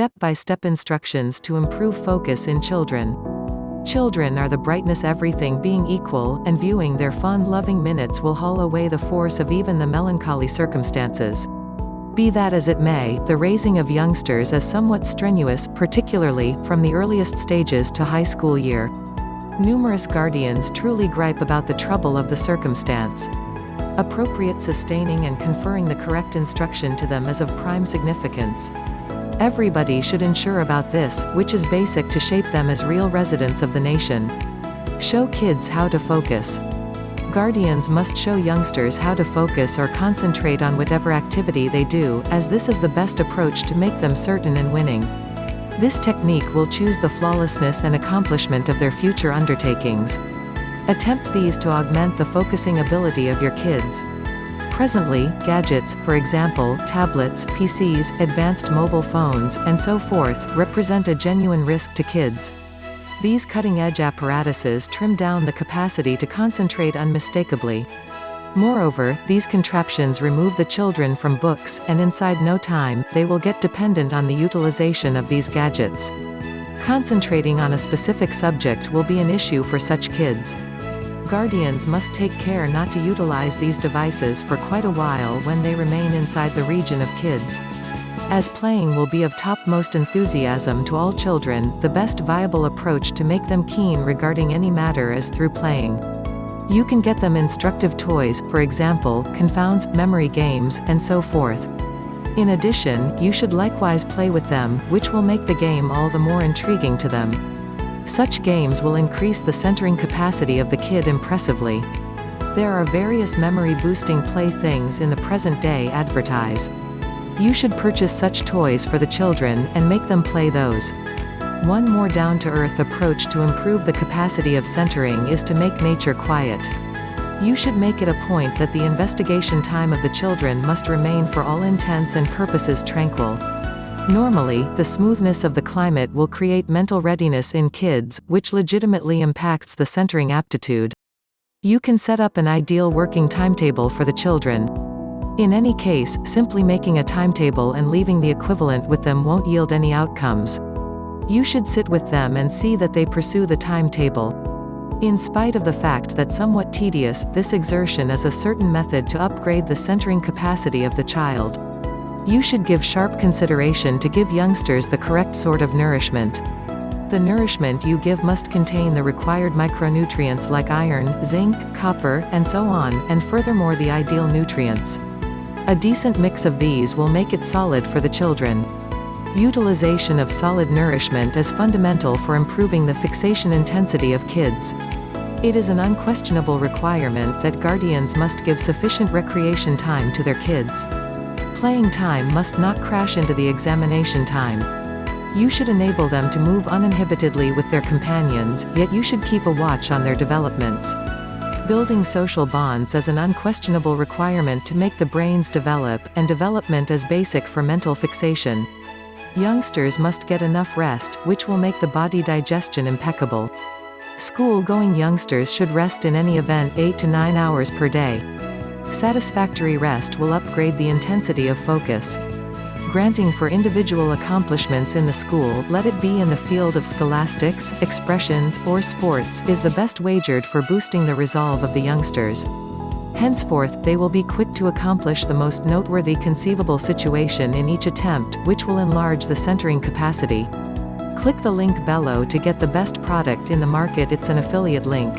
step-by-step instructions to improve focus in children. Children are the brightness, everything being equal, and viewing their fun-loving minutes will haul away the force of even the melancholy circumstances. Be that as it may, the raising of youngsters is somewhat strenuous, particularly from the earliest stages to high school year. Numerous guardians truly gripe about the trouble of the circumstance. Appropriate sustaining and conferring the correct instruction to them is of prime significance. Everybody should ensure about this, which is basic to shape them as real residents of the nation. Show kids how to focus. Guardians must show youngsters how to focus or concentrate on whatever activity they do, as this is the best approach to make them certain in winning. This technique will choose the flawlessness and accomplishment of their future undertakings. Attempt these to augment the focusing ability of your kids. Presently, gadgets, for example, tablets, PCs, advanced mobile phones, and so forth, represent a genuine risk to kids. These cutting-edge apparatuses trim down the capacity to concentrate unmistakably. Moreover, these contraptions remove the children from books, and inside no time, they will get dependent on the utilization of these gadgets. Concentrating on a specific subject will be an issue for such kids. Guardians must take care not to utilize these devices for quite a while when they remain inside the region of kids. As playing will be of topmost enthusiasm to all children, the best viable approach to make them keen regarding any matter is through playing. You can get them instructive toys, for example, confounds, memory games, and so forth. In addition, you should likewise play with them, which will make the game all the more intriguing to them. Such games will increase the centering capacity of the kid impressively. There are various memory-boosting playthings in the present day advertised. You should purchase such toys for the children, and make them play those. One more down-to-earth approach to improve the capacity of centering is to make nature quiet. You should make it a point that the investigation time of the children must remain for all intents and purposes tranquil. Normally, the smoothness of the climate will create mental readiness in kids, which legitimately impacts the centering aptitude. You can set up an ideal working timetable for the children. In any case, simply making a timetable and leaving the equivalent with them won't yield any outcomes. You should sit with them and see that they pursue the timetable. In spite of the fact that somewhat tedious, this exertion is a certain method to upgrade the centering capacity of the child. You should give sharp consideration to give youngsters the correct sort of nourishment. The nourishment you give must contain the required micronutrients like iron, zinc, copper, and so on, and furthermore the ideal nutrients. A decent mix of these will make it solid for the children. Utilization of solid nourishment is fundamental for improving the fixation intensity of kids. It is an unquestionable requirement that guardians must give sufficient recreation time to their kids. Playing time must not crash into the examination time. You should enable them to move uninhibitedly with their companions, yet you should keep a watch on their developments. Building social bonds is an unquestionable requirement to make the brains develop, and development is basic for mental fixation. Youngsters must get enough rest, which will make the body digestion impeccable. School-going youngsters should rest in any event 8 to 9 hours per day. Satisfactory rest will upgrade the intensity of focus. Granting for individual accomplishments in the school, let it be in the field of scholastics, expressions, or sports, is the best wagered for boosting the resolve of the youngsters. Henceforth, they will be quick to accomplish the most noteworthy conceivable situation in each attempt, which will enlarge the centering capacity. Click the link below to get the best product in the market. It's an affiliate link.